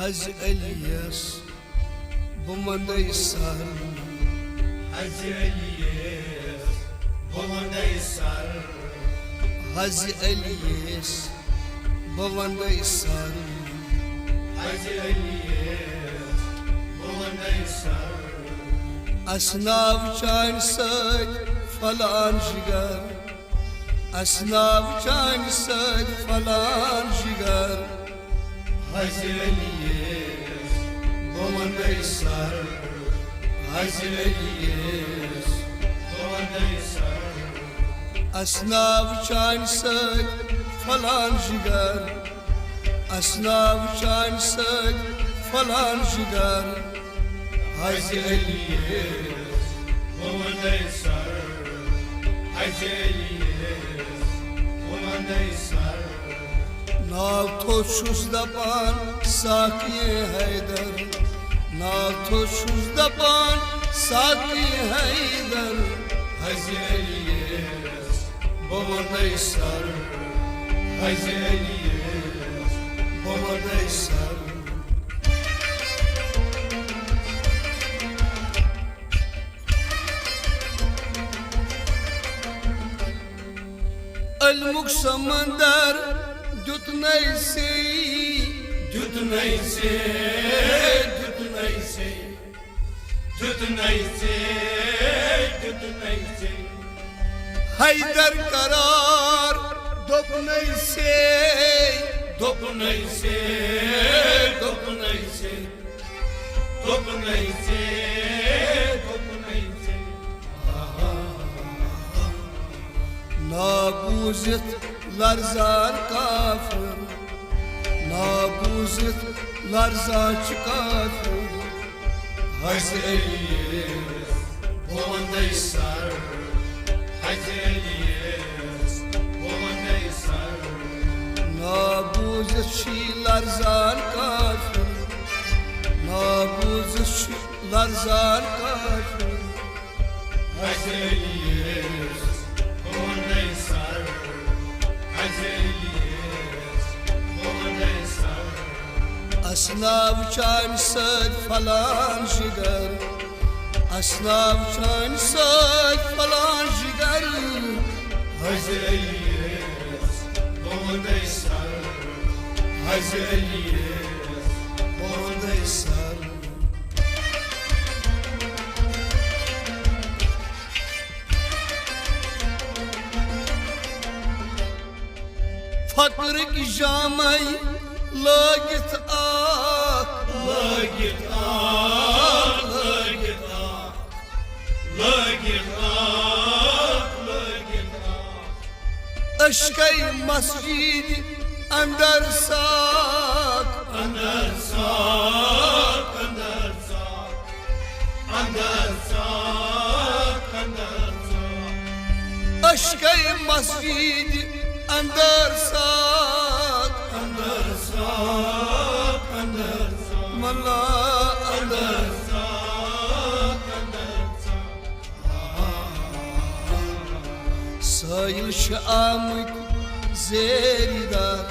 Hacı Elias Bumanda sar Hacı Elias Bumanda sar Hacı Elias Bumanda sar Hacı Elias Bumanda sar Asnav çan sad falan jigar Asnav çan sad falan jigar Hacı Elias Bumanda sar Hacı Elias Bumanda sar Asnav çan sad falan jigar Asnav çan sad falan jigar Hacı Elias Bumanda sar Hacı Elias Bumanda sar Nav toşuz daban Saki Haydar Nav toşuz daban Saki Haydar Hacı Elias Bumanda sar Hacı Elias Bumanda sar المك سمندر دتني سي Tutnay se, tutnay se, tutnay se, tutnay se. حيدر قرار دبني سي Topnay se, topnay se, topnay se, topnay se. نابوزت لرزان كافر نابوزت لرزان كافر Hacı Elias, Bumanda sar. Hacı Elias, Bumanda sar. نابوزت شي لرزان كافر نابوزت شي لرزان كافر Hacı Elias, Bumanda sar. Hacı Elias, Bumanda sar. أصناف كان صد فلان جگر أصناف كان صد فلان جگر Hacı Elias, Bumanda sar. Hacı Elias, بوده سر فقرك جامي لاقت Lagit ah, lagit ah, lagit ah, lagit ah. أشكي مسجد أندر ساك Andar sak, andar sak, andar sak, andar sak. أشكي مسجد أندر ساك Andar sak, andar sak, ملا أندر sak, andar sak. سايل شامك زيردار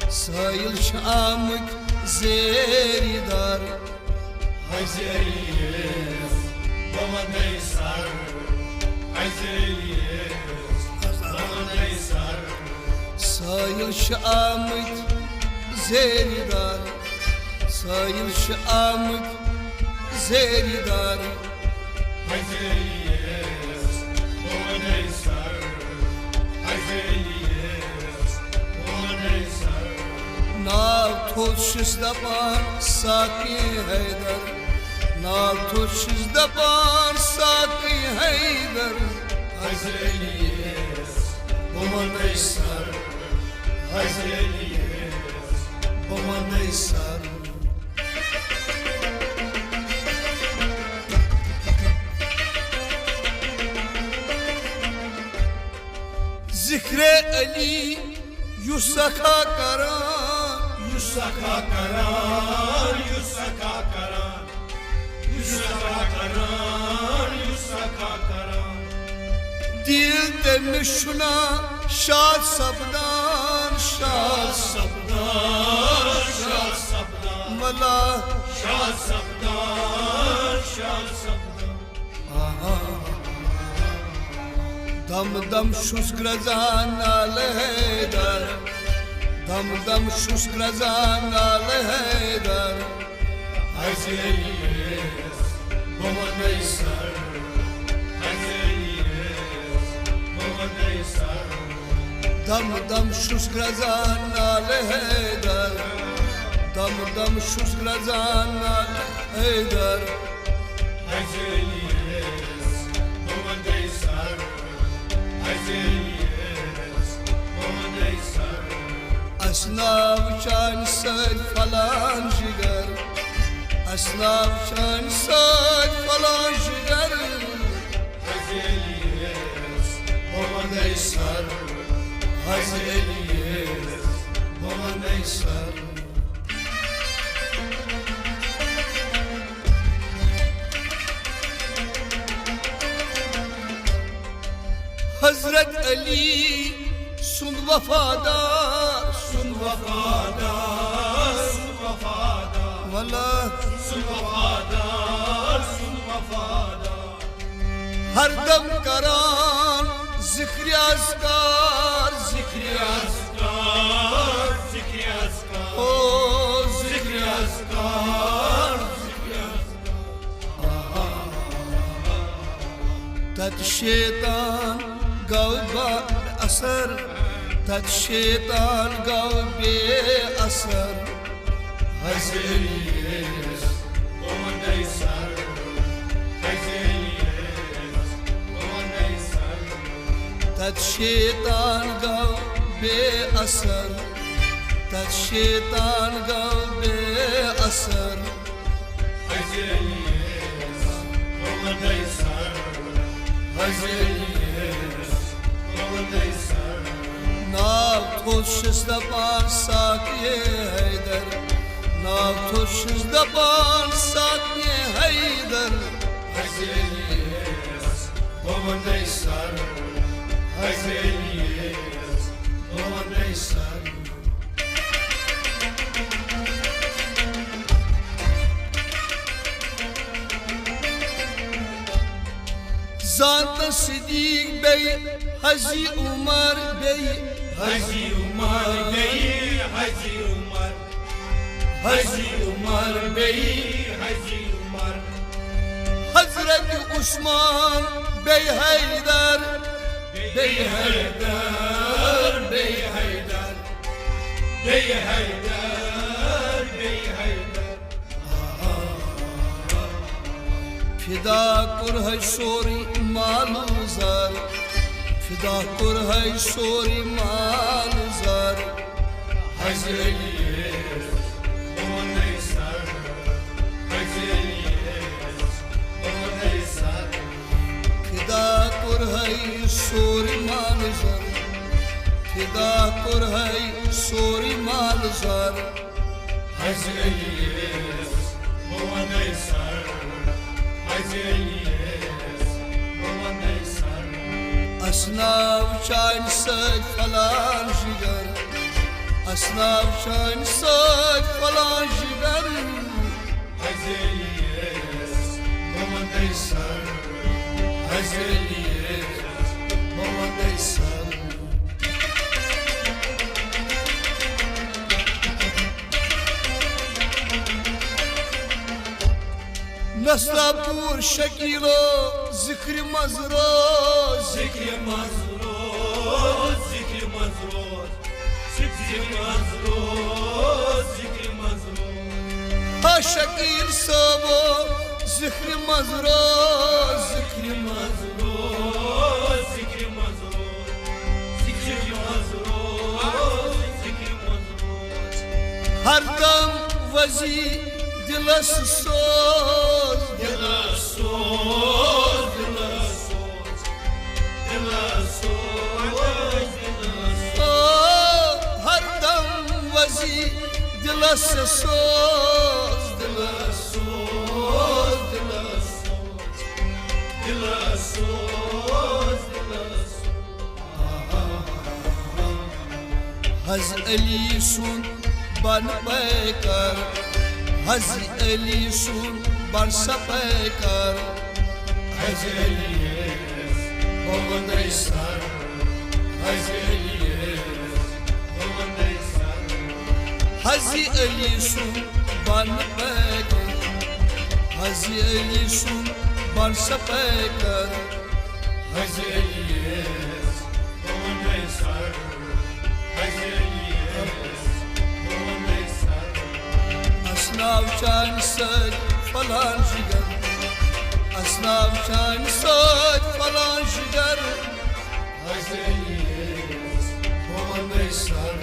سايل شامك زيردار Hacı Elias, Bumanda sar. Hacı Elias, Bumanda sar. سايل شامك زيردار سايل شامك زيردار Hacı Elias, Bumanda sar. Hacı Elias, Bumanda sar. ناو توشش دبان ساقي هيدر ناو توشش دبان ساقي هيدر Hacı Elias, Bumanda sar. Hacı Elias, بمن سر ذكر علي يسكا كران Yusaka karan, Yusaka karan, Yusaka karan, Yusaka karan. دل نشنا شاد سبدان شاد Sabdan, şah sabdan, ملا شاد سبدان شاد سبدان دم دم شوش گرزان آله در دم دم شوش گرزان آله در Hazeliyiz Babandaysar Hazeliyiz Babandaysar دم دم شوش گرزان آله در دم دم شوش گرزان آله در Hazeliyiz Babandaysar Hazeliyiz Babandaysar اسناف شان سد فلان جگر اسناف شان سد فلان جگر Hazeliyiz Babandaysar Hazeliyiz Babandaysar Hazret Ali sun vafadar Sun vafadar Sun vafadar Valla Sun vafadar Sun vafadar her dem karan zikri azkar Zikri azkar Zikri azkar o Zikri zikri azkar Zikri azkar tat şeytan gavba asar tat şeytan gavbe asar Hazeliyiz Babandaysar Hazeliyiz Babandaysar tat şeytan gavbe asar tat şeytan gavbe asar Hazeliyiz Babandaysar Hazeliyiz Babandaysar nav toşuzda bağırsak ye heyder nav toşuzda bağırsak ye heyder Hazeliyiz Babandaysar Hazeliyiz Babandaysar Zat-ı Sıdîk Bey Hacı Umar Bey Hacı Umar Bey Hacı Umar Hacı Umar Bey Hacı Umar Hazreti Osman Bey Haydar Bey Haydar Bey Haydar Bey Haydar Bey Haydar Fida kur hay şori maluzar Fida kur hay şori maluzar Hazeliyiz Babandaysar Hazeliyiz Babandaysar Fida kur hay şori maluzar Fida kur hay şori maluzar Hazeliyiz Babandaysar Hazeliyiz Babandaysar Asnaf şahin saç falan jigar Asnaf şahin saç falan jigar Hazeliyiz Babandaysar Hazeliyiz Babandaysar Naslapur şekilo zikri mazroz Zikri mazroz Zikri mazroz Zikri mazroz Zikri mazroz Ha şekil sabo zikri mazroz Zikri mazroz Zikri mazroz Zikri mazroz Zikri mazroz Her dam vazi dila soz Dila soz Dila soz Dila soz Dila soz Oh, her dam vazi dila soz Dila soz Dila soz Dila soz Dila soz Haz Ali sun ban bekar Hazi Elisun barsa pekar Hazi Elias Bogondaysar Hazi Elias Bogondaysar Hazi Elisun ban pekar Hazi Elisun barsa pekar Hazi Elias Bogondaysar Hazi Elias Bogondaysar Asnav çan sök falan jigar Asnav çan sök falan jigar Hazi Elias Bogondaysar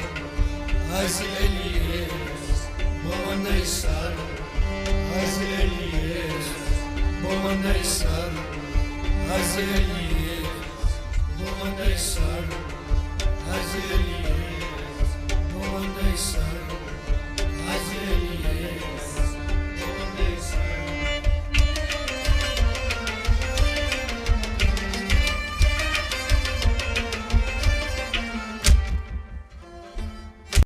Hazi Elias Bogondaysar Hazi Elias Bogondaysar Hazi Elias Bogondaysar